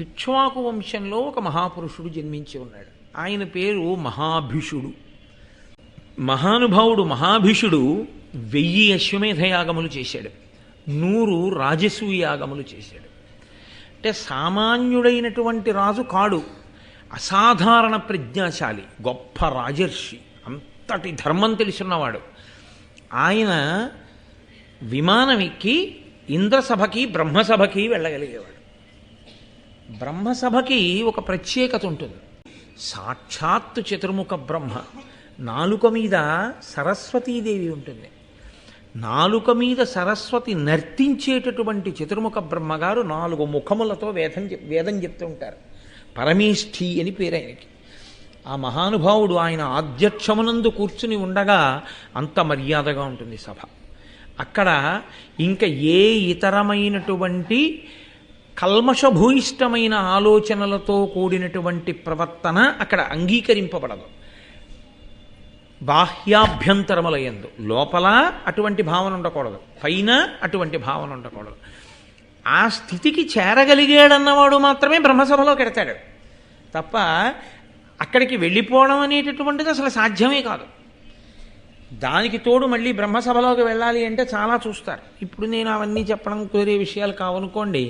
ఇక్ష్వాకు వంశంలో ఒక మహాపురుషుడు జన్మించి ఉన్నాడు. ఆయన పేరు మహాభిషుడు. మహానుభావుడు మహాభిషుడు 1000 అశ్వమేధ యాగములు చేశాడు, 100 రాజసూయ యాగములు చేశాడు. అంటే సామాన్యుడైనటువంటి రాజు కాడు, అసాధారణ ప్రజ్ఞాశాలి, గొప్ప రాజర్షి, అంతటి ధర్మం తెలుసున్నవాడు. ఆయన విమానం ఎక్కి ఇంద్రసభకి బ్రహ్మసభకి వెళ్ళగలిగేవాడు. బ్రహ్మసభకి ఒక ప్రత్యేకత ఉంటుంది. సాక్షాత్తు చతుర్ముఖ బ్రహ్మ, నాలుక మీద సరస్వతీదేవి ఉంటుంది. నాలుక మీద సరస్వతి నర్తించేటటువంటి చతుర్ముఖ బ్రహ్మగారు 4 ముఖములతో వేదం చెప్తూ ఉంటారు. పరమేష్ఠి అని పేరు ఆయనకి. ఆ మహానుభావుడు ఆయన ఆధ్యక్షమునందు కూర్చుని ఉండగా అంత మర్యాదగా ఉంటుంది సభ. అక్కడ ఇంకా ఏ ఇతరమైనటువంటి కల్మషభూయిష్టమైన ఆలోచనలతో కూడినటువంటి ప్రవర్తన అక్కడ అంగీకరింపబడదు. బాహ్యాభ్యంతరములయందు, లోపల అటువంటి భావన ఉండకూడదు, పైన అటువంటి భావన ఉండకూడదు. ఆ స్థితికి చేరగలిగాడన్నవాడు మాత్రమే బ్రహ్మసభలోకి ఎడతాడు తప్ప అక్కడికి వెళ్ళిపోవడం అనేటటువంటిది అసలు సాధ్యమే కాదు. దానికి తోడు మళ్ళీ బ్రహ్మసభలోకి వెళ్ళాలి అంటే చాలా చూస్తారు. ఇప్పుడు నేను అవన్నీ చెప్పడం కుదిరే విషయాలు కావనుకోండి.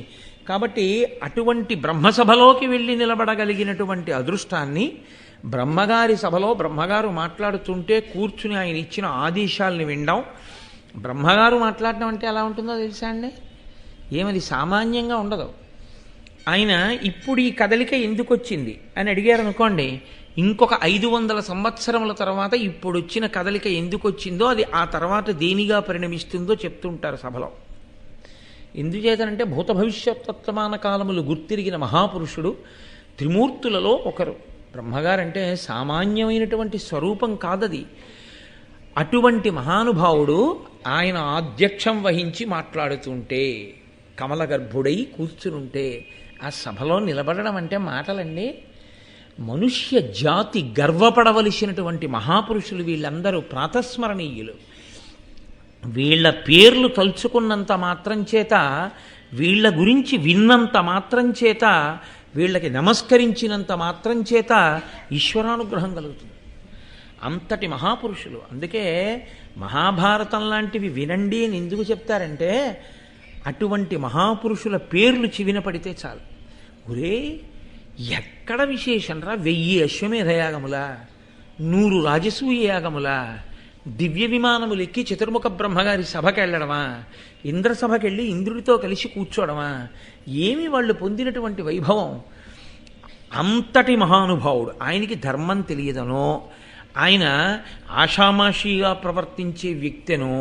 కాబట్టి అటువంటి బ్రహ్మసభలోకి వెళ్ళి నిలబడగలిగినటువంటి అదృష్టాన్ని, బ్రహ్మగారి సభలో బ్రహ్మగారు మాట్లాడుతుంటే కూర్చుని ఆయన ఇచ్చిన ఆదేశాలని వినడం. బ్రహ్మగారు మాట్లాడడం అంటే ఎలా ఉంటుందో తెలుసా అండి? ఏమది సామాన్యంగా ఉండదు. ఆయన ఇప్పుడు ఈ కదలిక ఎందుకు వచ్చింది అని అడిగారు అనుకోండి, ఇంకొక 500 సంవత్సరముల తర్వాత ఇప్పుడు వచ్చిన కదలిక ఎందుకు వచ్చిందో, అది ఆ తర్వాత దేనిగా పరిణమిస్తుందో చెప్తుంటారు సభలో. ఎందుచేతనంటే భూత భవిష్యత్తత్వమాన కాలములు గుర్తిరిగిన మహాపురుషుడు, త్రిమూర్తులలో ఒకరు. బ్రహ్మగారంటే సామాన్యమైనటువంటి స్వరూపం కాదది. అటువంటి మహానుభావుడు ఆయన ఆధ్యక్షం వహించి మాట్లాడుతుంటే, కమలగర్భుడై కూర్చునుంటే, ఆ సభలో నిలబడడం అంటే మాటలండి. మనుష్య జాతి గర్వపడవలసినటువంటి మహాపురుషులు వీళ్ళందరూ ప్రాతస్మరణీయులు. వీళ్ళ పేర్లు తలుచుకున్నంత మాత్రం చేత, వీళ్ళ గురించి విన్నంత మాత్రం చేత, వీళ్ళకి నమస్కరించినంత మాత్రం చేత ఈశ్వరానుగ్రహం కలుగుతుంది. అంతటి మహాపురుషులు. అందుకే మహాభారతం లాంటివి వినండి అని ఎందుకు చెప్తారంటే, అటువంటి మహాపురుషుల పేర్లు చెవిన పడితే చాలు. ఒరే, ఎక్కడ విశేషంరా 1000 అశ్వమేధ యాగములా, 100 రాజసూయ యాగములా, దివ్య విమానములు ఎక్కి చతుర్ముఖ బ్రహ్మగారి సభకి వెళ్ళడమా, ఇంద్రసభకి వెళ్ళి ఇంద్రుడితో కలిసి కూర్చోవడమా, ఏమి వాళ్ళు పొందినటువంటి వైభవం. అంతటి మహానుభావుడు. ఆయనకి ధర్మం తెలియదనో, ఆయన ఆషామాషిగా ప్రవర్తించే వ్యక్తెనో,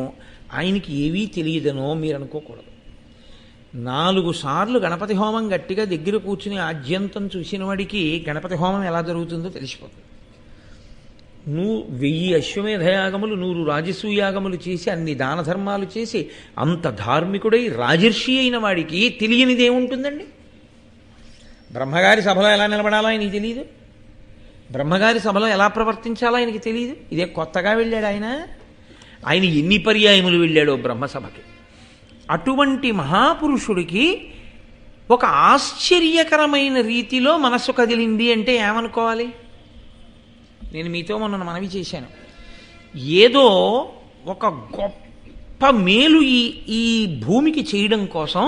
ఆయనకి ఏవీ తెలియదనో మీరు అనుకోకూడదు. 4 సార్లు గణపతి హోమం గట్టిగా దగ్గర కూర్చుని ఆద్యంతం చూసిన వాడికి గణపతి హోమం ఎలా జరుగుతుందో తెలిసిపోతుంది. 1000 అశ్వమేధయాగములు, 100 రాజసూయాగములు చేసి, అన్ని దాన ధర్మాలు చేసి, అంత ధార్మికుడై రాజర్షి అయిన వాడికి తెలియనిది ఏముంటుందండి? బ్రహ్మగారి సభలో ఎలా నిలబడాలో ఆయనకి తెలియదు, బ్రహ్మగారి సభలో ఎలా ప్రవర్తించాలో ఆయనకి తెలియదు. ఇదే కొత్తగా వెళ్ళాడు ఆయన. ఆయన ఎన్ని పర్యాయములు వెళ్ళాడో బ్రహ్మసభకి. అటువంటి మహాపురుషుడికి ఒక ఆశ్చర్యకరమైన రీతిలో మనస్సు కదిలింది అంటే ఏమనుకోవాలి? నేను మీతో మొన్న మనవి చేశాను. ఏదో ఒక గొప్ప మేలు ఈ భూమికి చేయడం కోసం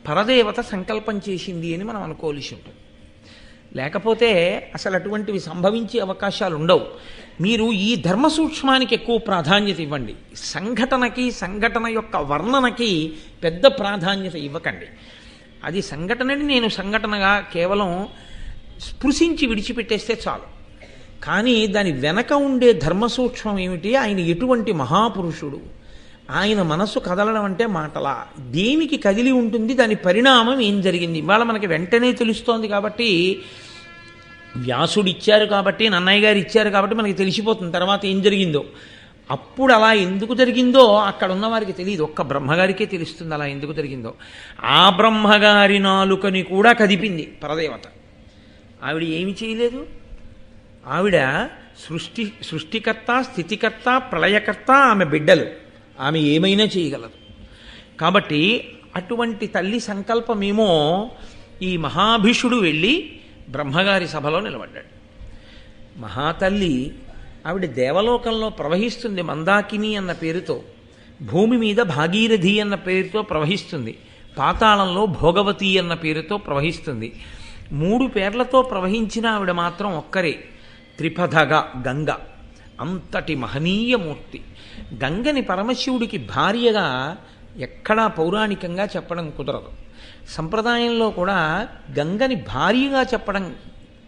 పరదేవత సంకల్పం చేసింది అని మనం అనుకోవలసి ఉంటుంది. లేకపోతే అసలు అటువంటివి సంభవించే అవకాశాలు ఉండవు. మీరు ఈ ధర్మ సూక్ష్మానికి ఎక్కువ ప్రాధాన్యత ఇవ్వండి. సంఘటనకి, సంఘటన యొక్క వర్ణనకి పెద్ద ప్రాధాన్యత ఇవ్వకండి. అది సంఘటనని నేను సంఘటనగా కేవలం స్పృశించి విడిచిపెట్టేస్తే చాలు. కానీ దాని వెనక ఉండే ధర్మ సూక్ష్మం ఏమిటి? ఆయన ఎటువంటి మహాపురుషుడు, ఆయన మనస్సు కదలడం అంటే మాటలా, దేనికి కదిలి ఉంటుంది, దాని పరిణామం ఏం జరిగింది ఇవాళ మనకి వెంటనే తెలుస్తోంది. కాబట్టి వ్యాసుడు ఇచ్చారు కాబట్టి, నన్నయ్య గారు ఇచ్చారు కాబట్టి మనకి తెలిసిపోతుంది తర్వాత ఏం జరిగిందో. అప్పుడు అలా ఎందుకు జరిగిందో అక్కడ ఉన్న వారికి తెలియదు, ఒక్క బ్రహ్మగారికే తెలుస్తుంది అలా ఎందుకు జరిగిందో. ఆ బ్రహ్మగారి నాలుకని కూడా కదిపింది పరదేవత. ఆవిడ ఏమి చేయలేదు. ఆవిడ సృష్టికర్త, స్థితికర్త, ప్రళయకర్త ఆమె బిడ్డలు. ఆమె ఏమైనా చేయగలదు. కాబట్టి అటువంటి తల్లి సంకల్పమేమో ఈ మహాభిషుడు వెళ్ళి బ్రహ్మగారి సభలో నిలబడ్డాడు. మహాతల్లి ఆవిడ దేవలోకంలో ప్రవహిస్తుంది, మందాకిని అన్న పేరుతో, భూమి మీద భాగీరథి అన్న పేరుతో ప్రవహిస్తుంది, పాతాళంలో భోగవతి అన్న పేరుతో ప్రవహిస్తుంది. 3 పేర్లతో ప్రవహించిన ఆవిడ మాత్రం ఒక్కరే, త్రిపథగా గంగ. అంతటి మహనీయమూర్తి గంగని పరమశివుడికి భార్యగా ఎక్కడా పౌరాణికంగా చెప్పడం కుదరదు. సంప్రదాయంలో కూడా గంగని భార్యగా చెప్పడం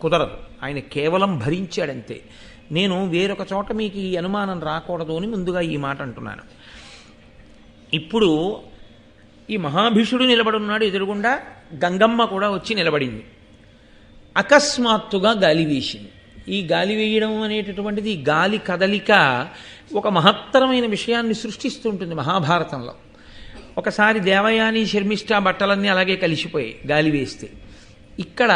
కుదరదు. ఆయన కేవలం భరించాడంతే. నేను వేరొక చోట మీకు ఈ అనుమానం రాకూడదు అని ముందుగా ఈ మాట అంటున్నాను. ఇప్పుడు ఈ మహాభీషుడు నిలబడున్నాడు, ఎదురుగుండా గంగమ్మ కూడా వచ్చి నిలబడింది. అకస్మాత్తుగా గాలి వీసింది. ఈ గాలి వేయడం అనేటటువంటిది, ఈ గాలి కదలిక ఒక మహత్తరమైన విషయాన్ని సృష్టిస్తుంటుంది మహాభారతంలో. ఒకసారి దేవయాని శర్మిష్ఠ బట్టలన్నీ అలాగే కలిసిపోయాయి గాలి వేస్తే. ఇక్కడ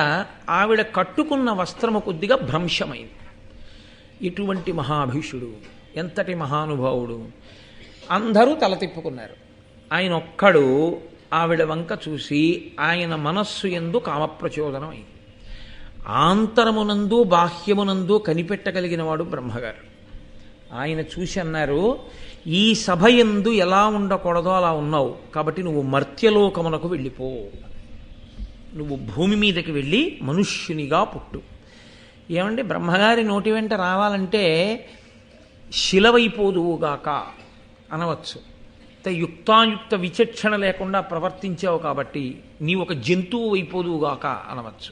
ఆవిడ కట్టుకున్న వస్త్రము కొద్దిగా భ్రంశమైంది. ఇటువంటి మహాభీషుడు, ఎంతటి మహానుభావుడు! అందరూ తల తిప్పుకున్నారు. ఆయన ఒక్కడు ఆవిడ వంక చూసి ఆయన మనస్సు యందు కామప్రచోదనం అయింది. ఆంతరమునందు బాహ్యమునందు కనిపెట్టగలిగిన వాడు బ్రహ్మగారు. ఆయన చూసి అన్నారు, ఈ సభ యందు ఎలా ఉండకూడదో అలా ఉన్నావు, కాబట్టి నువ్వు మర్త్యలోకమునకు వెళ్ళిపో, నువ్వు భూమి మీదకి వెళ్ళి మనుష్యునిగా పుట్టు. ఏమంటే బ్రహ్మగారి నోటి వెంట రావాలంటే శిలవైపోదువుగాక అనవచ్చు. యుక్తాయుక్త విచక్షణ లేకుండా ప్రవర్తించావు కాబట్టి నీ ఒక జంతువు అయిపోదువుగాక అనవచ్చు.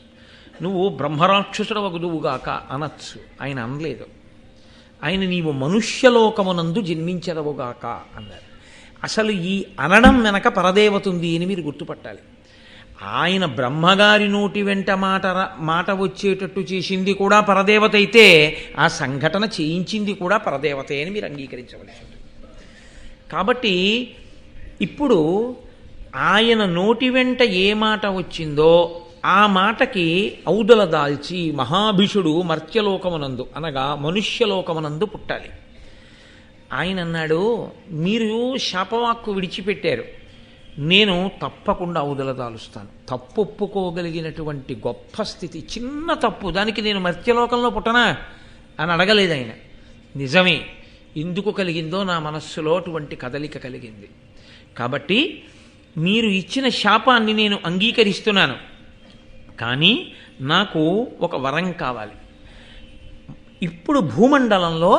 నువ్వు బ్రహ్మరాక్షసుడు వగుదువుగాక అనొచ్చు. ఆయన అనలేదు. ఆయన నీవు మనుష్యలోకమునందు జన్మించదవుగాక అన్నారు. అసలు ఈ అనడం వెనక పరదేవత ఉంది అని మీరు గుర్తుపట్టాలి. ఆయన బ్రహ్మగారి నోటి వెంట మాట వచ్చేటట్టు చేసింది కూడా పరదేవత అయితే, ఆ సంఘటన చేయించింది కూడా పరదేవతే అని మీరు అంగీకరించవలసి ఉంటుంది. కాబట్టి ఇప్పుడు ఆయన నోటి వెంట ఏ మాట వచ్చిందో ఆ మాటకి ఔదల దాల్చి మహాభిషుడు మర్త్యలోకమునందు అనగా మనుష్యలోకమునందు పుట్టాలి. ఆయన అన్నాడు, మీరు శాపవాక్కు విడిచిపెట్టారు, నేను తప్పకుండా ఔదల దాలుస్తాను. తప్పు ఒప్పుకోగలిగినటువంటి గొప్ప స్థితి, చిన్న తప్పు, దానికి నేను మర్త్యలోకంలో పుట్టనా అని అడగలేదు ఆయన. నిజమే, ఎందుకు కలిగిందో నా మనస్సులో అటువంటి కదలిక కలిగింది. కాబట్టి మీరు ఇచ్చిన శాపాన్ని నేను అంగీకరిస్తున్నాను, కానీ నాకు ఒక వరం కావాలి. ఇప్పుడు భూమండలంలో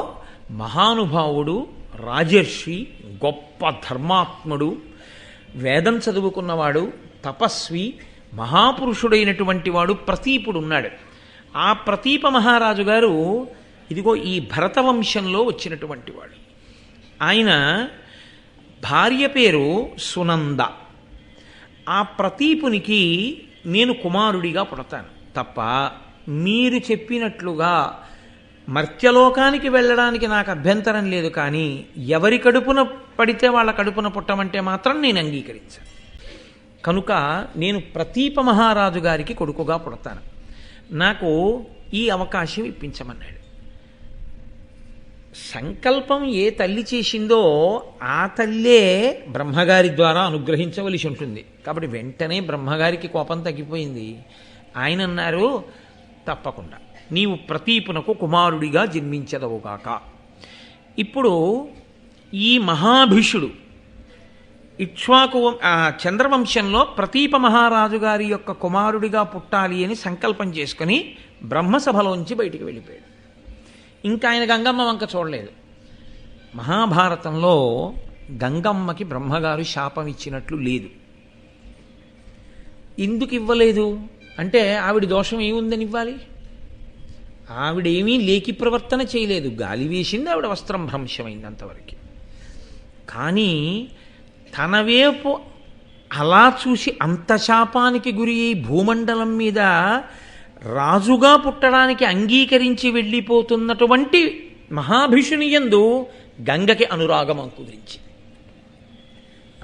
మహానుభావుడు, రాజర్షి, గొప్ప ధర్మాత్ముడు, వేదం చదువుకున్నవాడు, తపస్వి, మహాపురుషుడైనటువంటి వాడు ప్రతీపుడు ఉన్నాడు. ఆ ప్రతీప మహారాజు గారు ఇదిగో ఈ భరతవంశంలో వచ్చినటువంటి వాడు. ఆయన భార్య పేరు సునంద. ఆ ప్రతీపునికి నేను కుమారుడిగా పుడతాను తప్ప మీరు చెప్పినట్లుగా మర్త్యలోకానికి వెళ్ళడానికి నాకు అభ్యంతరం లేదు, కానీ ఎవరి కడుపున పడితే వాళ్ళ కడుపున పుట్టమంటే మాత్రం నేను అంగీకరించాను. కనుక నేను ప్రతీప మహారాజు గారికి కొడుకుగా పుడతాను, నాకు ఈ అవకాశం ఇప్పించమన్నాడు. సంకల్పం ఏ తల్లి చేసిందో ఆ తల్లే బ్రహ్మగారి ద్వారా అనుగ్రహించవలసి ఉంటుంది. కాబట్టి వెంటనే బ్రహ్మగారికి కోపం తగ్గిపోయింది. ఆయన అన్నారు, తప్పకుండా నీవు ప్రతీపునకు కుమారుడిగా జన్మించదవుగాక. ఇప్పుడు ఈ మహాభిషుడు ఇక్ష్వాకు చంద్రవంశంలో ప్రతీప మహారాజు గారి యొక్క కుమారుడిగా పుట్టాలి అని సంకల్పం చేసుకుని బ్రహ్మసభలోంచి బయటికి వెళ్ళిపోయాడు. ఇంకా ఆయన గంగమ్మ వంక చూడలేదు. మహాభారతంలో గంగమ్మకి బ్రహ్మగారు శాపం ఇచ్చినట్లు లేదు. ఎందుకు ఇవ్వలేదు అంటే ఆవిడ దోషం ఏముందని ఇవ్వాలి? ఆవిడేమీ లేకి ప్రవర్తన చేయలేదు, గాలి వేసింది, ఆవిడ వస్త్రం భ్రంశమైంది అంతవరకు. కానీ తన వైపు అలా చూసి అంత శాపానికి గురి భూమండలం మీద రాజుగా పుట్టడానికి అంగీకరించి వెళ్ళిపోతున్నటువంటి మహాభిషుని యందు గంగకి అనురాగం అంకురించి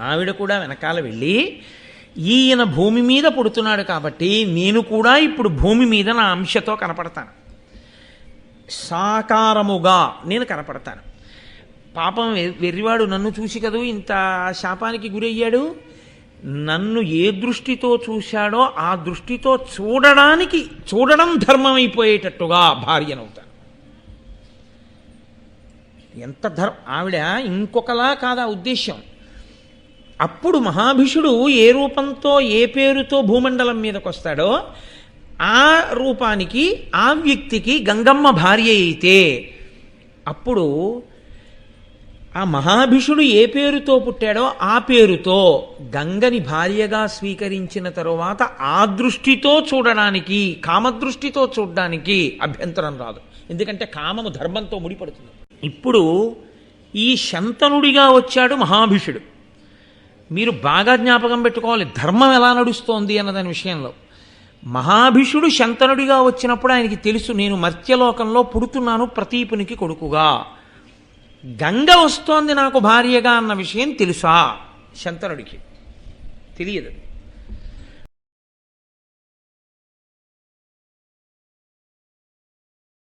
ఆవిడ కూడా వెనకాల వెళ్ళి, ఈయన భూమి మీద పుడుతున్నాడు కాబట్టి నేను కూడా ఇప్పుడు భూమి మీద నా అంశతో కనపడతాను, సాకారముగా నేను కనపడతాను. పాపం వెర్రివాడు నన్ను చూసి కదూ ఇంత శాపానికి గురయ్యాడు, నన్ను ఏ దృష్టితో చూశాడో ఆ దృష్టితో చూడడం ధర్మం అయిపోయేటట్టుగా భార్యనవుతాను. ఎంత ఆవిడ ఇంకొకలా కాదా ఉద్దేశ్యం. అప్పుడు మహాభిషుడు ఏ రూపంతో ఏ పేరుతో భూమండలం మీదకి వస్తాడో ఆ రూపానికి ఆ వ్యక్తికి గంగమ్మ భార్య అయితే అప్పుడు ఆ మహాభిషుడు ఏ పేరుతో పుట్టాడో ఆ పేరుతో గంగని భార్యగా స్వీకరించిన తరువాత ఆ దృష్టితో చూడడానికి, కామదృష్టితో చూడడానికి అభ్యంతరం రాదు. ఎందుకంటే కామము ధర్మంతో ముడిపడుతుంది. ఇప్పుడు ఈ శంతనుడిగా వచ్చాడు మహాభిషుడు. మీరు బాగా జ్ఞాపకం పెట్టుకోవాలి ధర్మం ఎలా నడుస్తోంది అన్నదాని విషయంలో. మహాభిషుడు శంతనుడిగా వచ్చినప్పుడు ఆయనకి తెలుసు, నేను మర్త్యలోకంలో పుడుతున్నాను ప్రతీపునికి కొడుకుగా. గంగ వస్తోంది నాకు భార్యగా అన్న విషయం తెలుసా శంతనుడికి? తెలియదు.